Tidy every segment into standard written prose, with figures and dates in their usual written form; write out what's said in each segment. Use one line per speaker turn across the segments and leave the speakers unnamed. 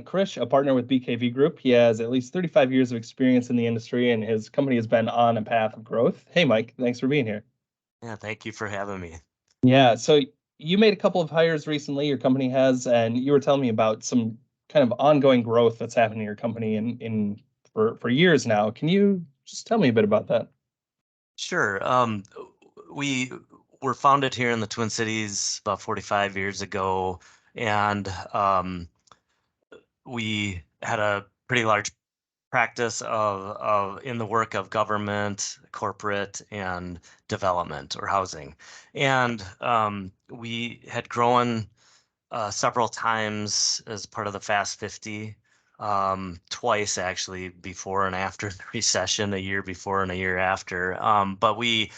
Krych, a partner with BKV Group. He has at least 35 years of experience in the industry, and his company has been on a path of growth. Hey, Mike, thanks for being here.
Yeah, thank you for having me.
Yeah, so you made a couple of hires recently, your company has, and you were telling me about some kind of ongoing growth that's happening in your company in for years now. Can you just tell me a bit about that?
Sure. We were founded here in the Twin Cities about 45 years ago, and we had a pretty large practice of in the work of government, corporate, and development or housing. And we had grown several times as part of the Fast 50, twice actually, before and after the recession, a year before and a year after. But we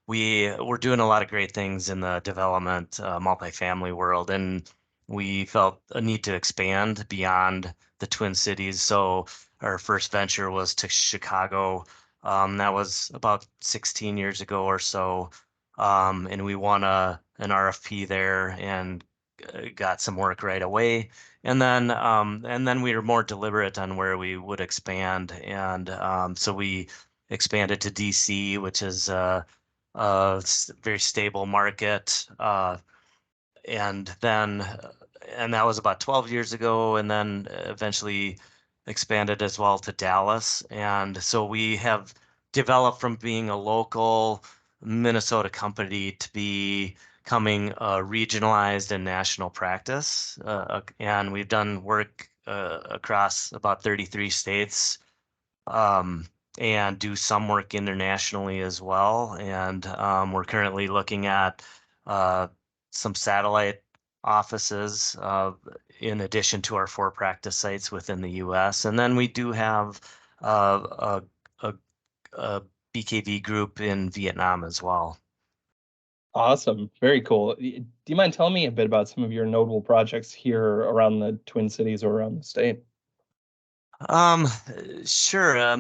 were doing a lot of great things in the development multifamily world, and we felt a need to expand beyond the Twin Cities. So our first venture was to Chicago. That was about 16 years ago or so. And we won an RFP there and got some work right away. And then we were more deliberate on where we would expand. And so we expanded to DC, which is very stable market. And then, and that was about 12 years ago. And then eventually expanded as well to Dallas. And so we have developed from being a local Minnesota company to becoming a regionalized and national practice. And we've done work across about 33 states, um, and do some work internationally as well. And we're currently looking at uh, some satellite offices in addition to our four practice sites within the US. And then we do have a, a BKV group in Vietnam as well.
Awesome, very cool. Do you mind telling me a bit about some of your notable projects here around the Twin Cities or around the state?
Um, sure.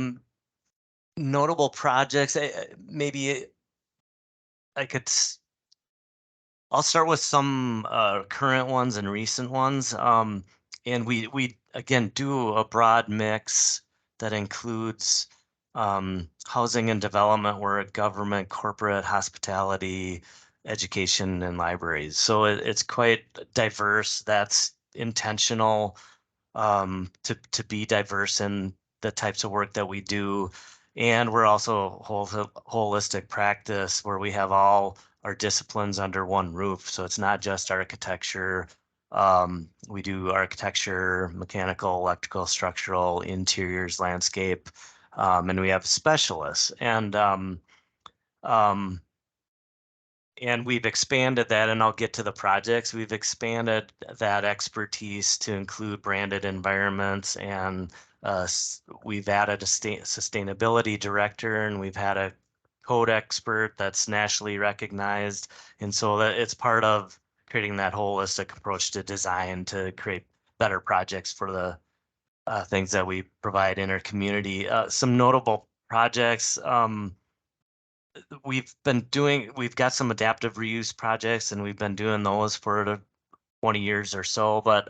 Notable projects. Maybe I could. I'll start with some current ones and recent ones. And we again do a broad mix that includes housing and development work, government, corporate, hospitality, education, and libraries. So it's quite diverse. That's intentional, to be diverse in the types of work that we do. And we're also holistic practice where we have all our disciplines under one roof. So it's not just architecture. We do architecture, mechanical, electrical, structural, interiors, landscape, and we have specialists. Um, and we've expanded that, and I'll get to the projects. We've expanded that expertise to include branded environments, and we've added a sustainability director, and we've had a code expert that's nationally recognized. And so that it's part of creating that holistic approach to design to create better projects for the things that we provide in our community. Some notable projects. We've got some adaptive reuse projects, and we've been doing those for 20 years or so. But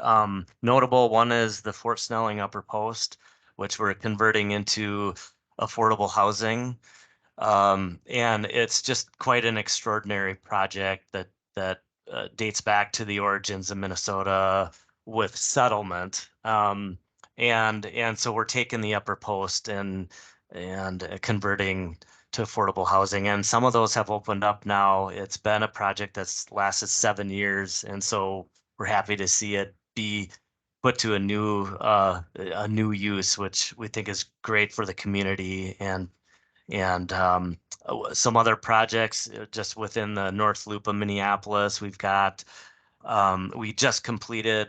notable one is the Fort Snelling Upper Post, which we're converting into affordable housing. And it's just quite an extraordinary project that dates back to the origins of Minnesota with settlement. And so we're taking the upper post and converting to affordable housing. And some of those have opened up now. It's been a project that's lasted 7 years, and so we're happy to see it be put to a new use, which we think is great for the community. And some other projects just within the North Loop of Minneapolis. We just completed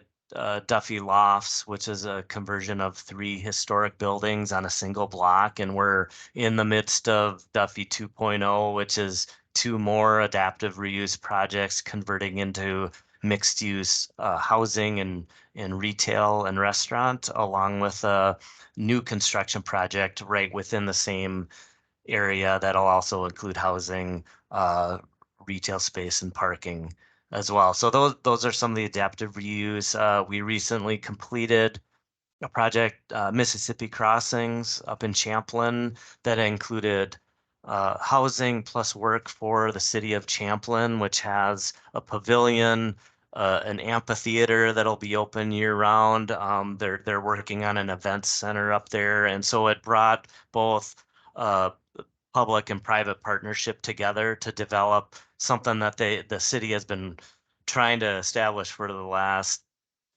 Duffy Lofts, which is a conversion of three historic buildings on a single block. And we're in the midst of Duffy 2.0, which is two more adaptive reuse projects converting into mixed use housing and retail and restaurant, along with a new construction project right within the same area that'll also include housing, retail space, and parking as well. So those are some of the adaptive reuse. We recently completed a project, Mississippi Crossings up in Champlin, that included housing plus work for the city of Champlin, which has a pavilion, an amphitheater that'll be open year round. They're working on an events center up there, and so it brought both uh, public and private partnership together to develop something that the city has been trying to establish for the last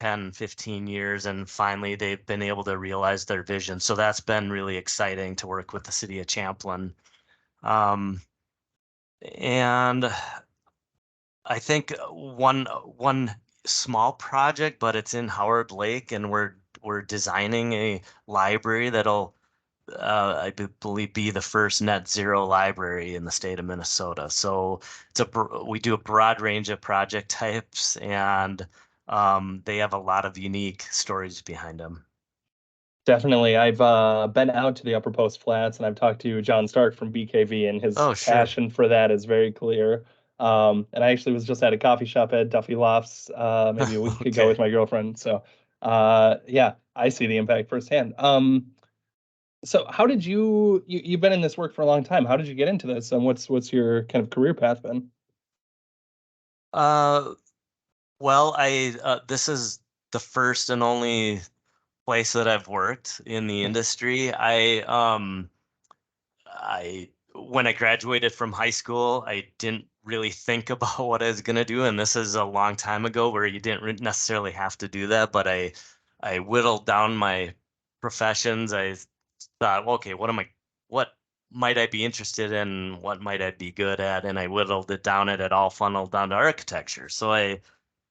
10, 15 years, and finally they've been able to realize their vision. So that's been really exciting to work with the city of Champlin. Um, and I think one small project, but it's in Howard Lake, and we're designing a library that'll believe be the first net zero library in the state of Minnesota. So we do a broad range of project types, and they have a lot of unique stories behind them.
Definitely. I've been out to the Upper Post Flats and I've talked to John Stark from BKV, and his
Oh, sure.
passion for that is very clear. And I actually was just at a coffee shop at Duffy Lofts maybe a week ago
Okay.
with my girlfriend. So yeah, I see the impact firsthand. So how did you've been in this work for a long time? How did you get into this, and what's your kind of career path been?
Uh, well, I this is the first and only place that I've worked in the industry. I when I graduated from high school, I didn't really think about what I was gonna do, and this is a long time ago where you didn't necessarily have to do that. But I whittled down my professions. I thought, well, okay, what might I be interested in? What might I be good at? And I whittled it down, and it all funneled down to architecture. So I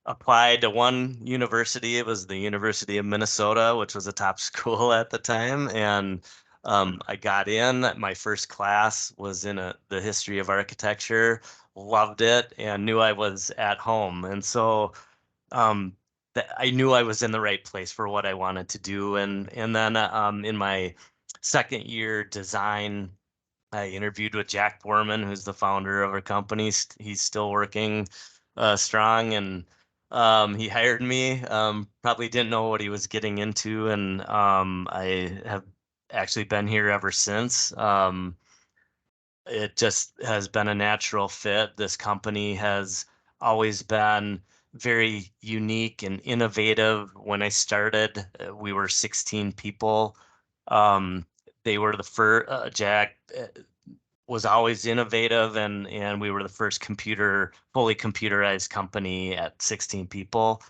applied to one university. It was the University of Minnesota, which was a top school at the time. And I got in. My first class was in the history of architecture, loved it, and knew I was at home. And so um, I knew I was in the right place for what I wanted to do. And then in my second year design, I interviewed with Jack Borman, who's the founder of our company. He's still working strong, and he hired me. Probably didn't know what he was getting into, and I have actually been here ever since. It just has been a natural fit. This company has always been very unique and innovative. When I started, we were 16 people. Um, they were the first, Jack was always innovative, and we were the first fully computerized company at 16 people,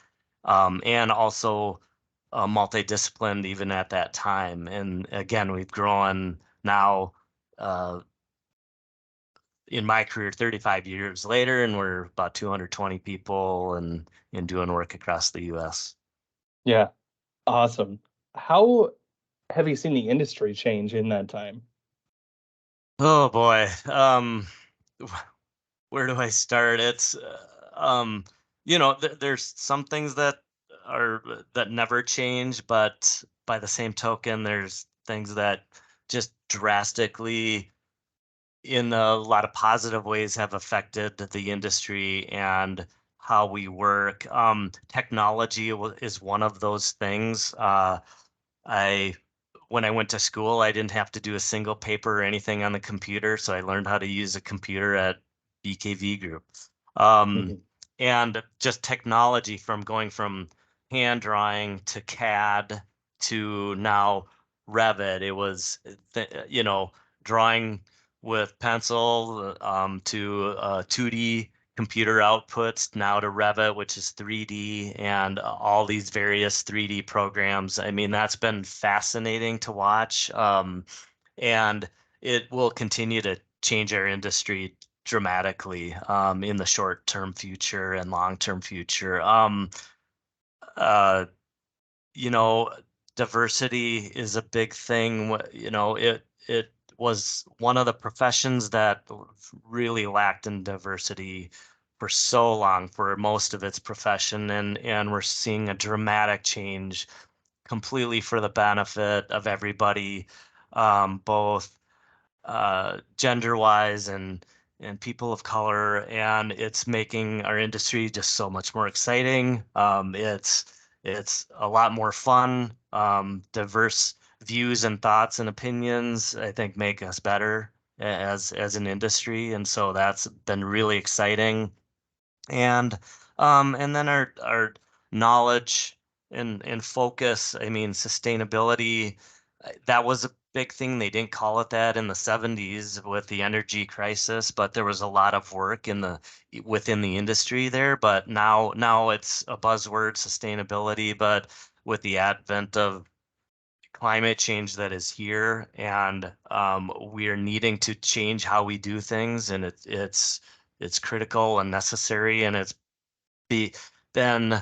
and also multidisciplined even at that time. And again, we've grown now, uh, in my career 35 years later, and we're about 220 people and doing work across the US.
Yeah, awesome. How have you seen the industry change in that time?
Oh boy. Where do I start? It's there's some things that never change, but by the same token, there's things that just drastically, in a lot of positive ways, have affected the industry and how we work. Technology is one of those things. I When I went to school, I didn't have to do a single paper or anything on the computer, so I learned how to use a computer at BKV Group. Um,
Mhm.
and just technology, from going from hand drawing to CAD to now Revit. It was, drawing with pencil, to 2D computer outputs, now to Revit, which is 3D, and all these various 3D programs. I mean, that's been fascinating to watch. And it will continue to change our industry dramatically, in the short term future and long term future. Uh, you know, Diversity is a big thing. It was one of the professions that really lacked in diversity for so long, for most of its profession, and we're seeing a dramatic change, completely for the benefit of everybody, both gender wise and people of color, and it's making our industry just so much more exciting. It's a lot more fun. diverse views and thoughts and opinions, I think make us better as an industry. And so that's been really exciting. And then our knowledge and focus, I mean, sustainability, that was a big thing. They didn't call it that in the 70s with the energy crisis, but there was a lot of work within the industry there. But now it's a buzzword, sustainability. But with the advent of climate change that is here, and we are needing to change how we do things, and it's critical and necessary, and it's be been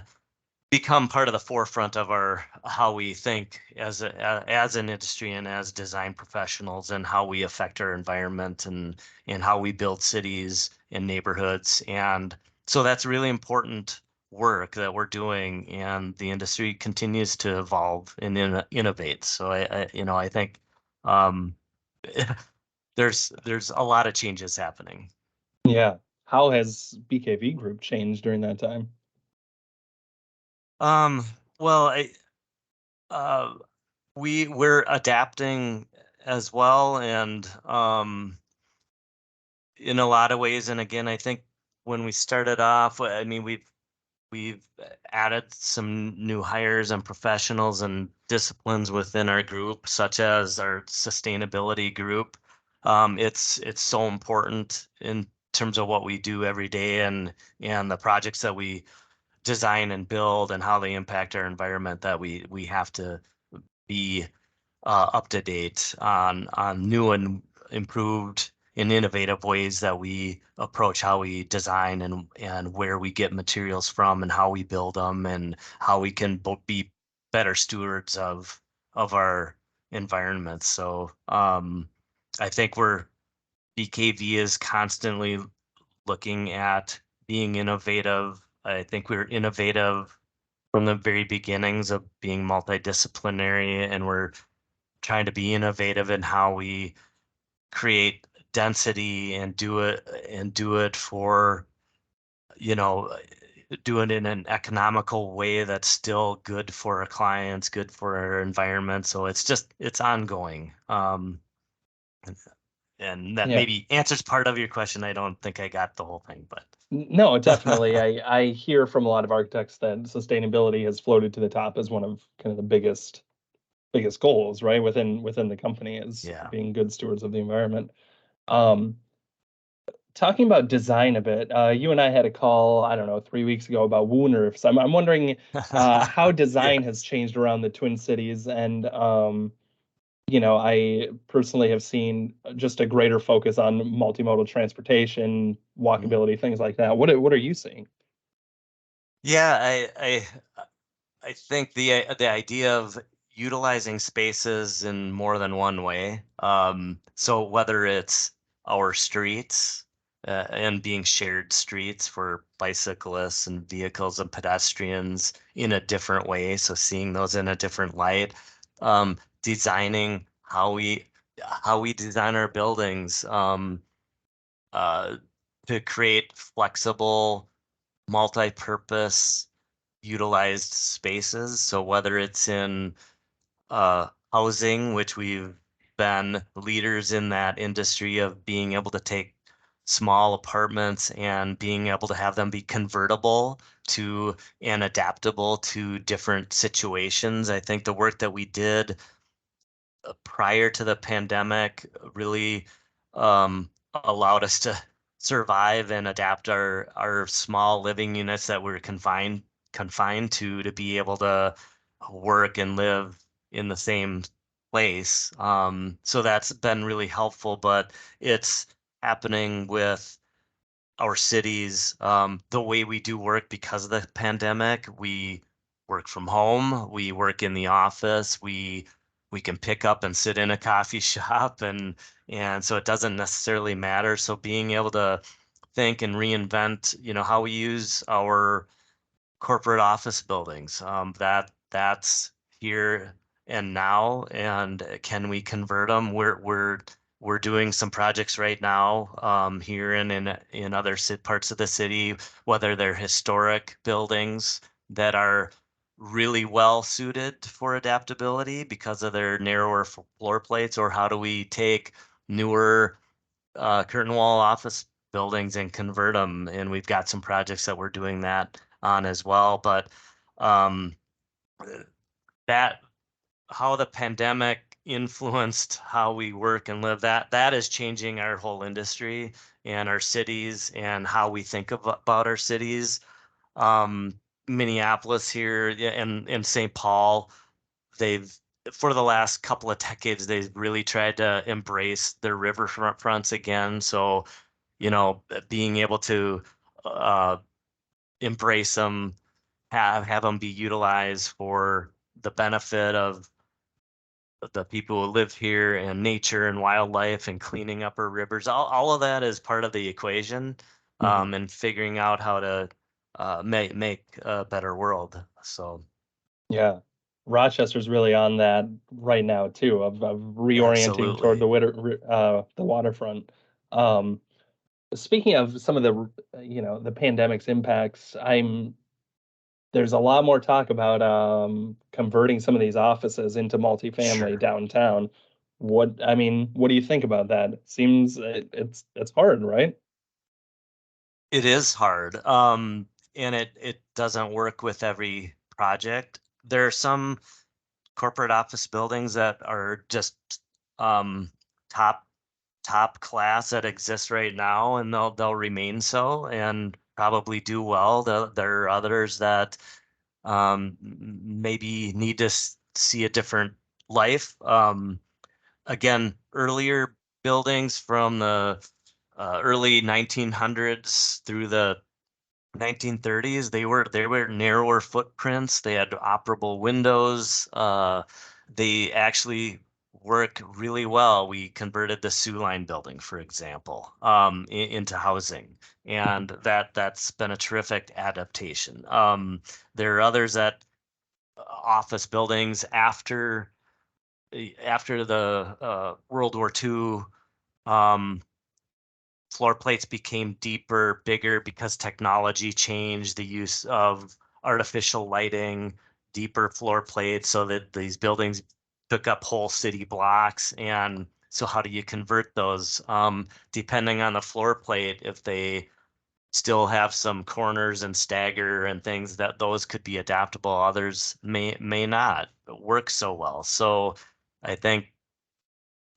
become part of the forefront of our how we think as an industry and as design professionals, and how we affect our environment, and how we build cities and neighborhoods. And so that's really important work that we're doing, and the industry continues to evolve and innovate. So I think um, there's a lot of changes happening.
Yeah. How has BKV Group changed during that time?
Um, well, uh, we're adapting as well, and in a lot of ways. And again, I think when we started off, I mean, we've added some new hires and professionals and disciplines within our group, such as our sustainability group. It's so important in terms of what we do every day, and the projects that we design and build, and how they impact our environment, that we have to be up to date on new and improved and innovative ways that we approach how we design, and where we get materials from, and how we build them, and how we can be better stewards of our environment. So I think BKV is constantly looking at being innovative. I think we're innovative from the very beginnings of being multidisciplinary, and we're trying to be innovative in how we create density, and do it for, you know, do it in an economical way that's still good for our clients, good for our environment. So it's ongoing. And, and that
Yeah.
maybe answers part of your question. I don't think I got the whole thing, but
No, definitely. I hear from a lot of architects that sustainability has floated to the top as one of kind of the biggest goals, right? Within the company is
yeah.
being good stewards of the environment. Um, Talking about design a bit, you and I had a call, I don't know, 3 weeks ago about Wooners. I'm wondering how
Yeah.
design has changed around the Twin Cities, and I personally have seen just a greater focus on multimodal transportation,
Mhm.
walkability, things like that. What are you seeing?
Yeah, I think the idea of utilizing spaces in more than one way. So whether it's our streets, and being shared streets for bicyclists and vehicles and pedestrians in a different way, so seeing those in a different light, designing how we design our buildings, uh, to create flexible, multi-purpose utilized spaces. So whether it's in housing, which we've been leaders in that industry of being able to take small apartments and being able to have them be convertible to and adaptable to different situations. I think the work that we did prior to the pandemic really allowed us to survive and adapt our small living units that we're confined to be able to work and live in the same place. So that's been really helpful, but it's happening with our cities, the way we do work because of the pandemic. We work from home, we work in the office, we can pick up and sit in a coffee shop, and so it doesn't necessarily matter. So being able to think and reinvent, how we use our corporate office buildings. That's here and now, and can we convert them? We're doing some projects right now, here and in other parts of the city, whether they're historic buildings that are really well suited for adaptability because of their narrower floor plates, or how do we take newer curtain wall office buildings and convert them? And we've got some projects that we're doing that on as well. But um, that how the pandemic influenced how we work and live, that is changing our whole industry and our cities and how we think about our cities. um Minneapolis here, yeah, and St. Paul, they've for the last couple of decades they've really tried to embrace their riverfront fronts again. So, being able to uh embrace them, have them be utilized for the benefit of the people who live here and nature and wildlife and cleaning up our rivers. All of that is part of the equation,
Mhm.
and figuring out how to make a better world. So
Yeah. Rochester's really on that right now too, of reorienting toward
absolutely.
the waterfront. Um, Speaking of some of the pandemic's impacts, there's a lot more talk about, converting some of these offices into multifamily
Sure.
downtown. What do you think about that? It seems it's hard, right?
It is hard. And it doesn't work with every project. There are some corporate office buildings that are just um top top class that exists right now, and they'll remain so and probably do well. There are others that maybe need to see a different life. Again, earlier buildings from the early 1900s through the 1930s, they were narrower footprints. They had operable windows. They actually work really well. We converted the Line building, for example, into housing, and that's been a terrific adaptation. There are others that office buildings after the World War II. Um, Floor plates became deeper, bigger because technology changed the use of artificial lighting, deeper floor plates, so that these buildings took up whole city blocks. And so, how do you convert those? Depending on the floor plate, if they still have some corners and stagger and things, that those could be adaptable. Others may not work so well. So, I think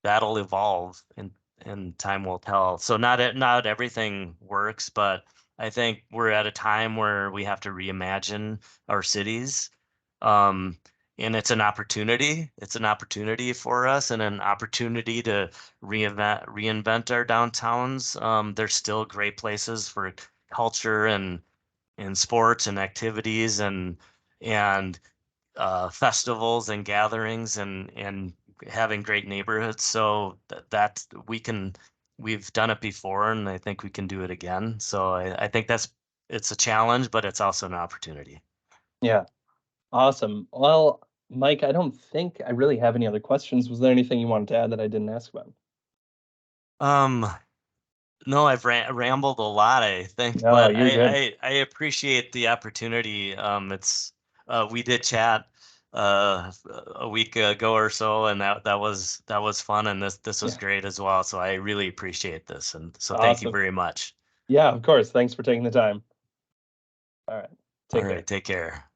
that'll evolve, and time will tell. So not everything works, but I think we're at a time where we have to reimagine our cities. Um, and it's an opportunity. It's an opportunity for us, and an opportunity to reinvent our downtowns. There's still great places for culture and sports and activities and festivals and gatherings and having great neighborhoods. So that we've done it before, and I think we can do it again. So I think it's a challenge, but it's also an opportunity.
Yeah. Awesome. Well, Mike, I don't think I really have any other questions. Was there anything you wanted to add that I didn't ask about?
Um, no, I've rambled a lot, I think,
No,
but
you're good.
I appreciate the opportunity. It's we did chat a week ago or so, and that was fun, and this was
Yeah.
great as well. So I really appreciate this, and so thank you
Awesome.
very much.
Yeah, of course. Thanks for taking the time. All right.
All
Take
right,
care.
take care.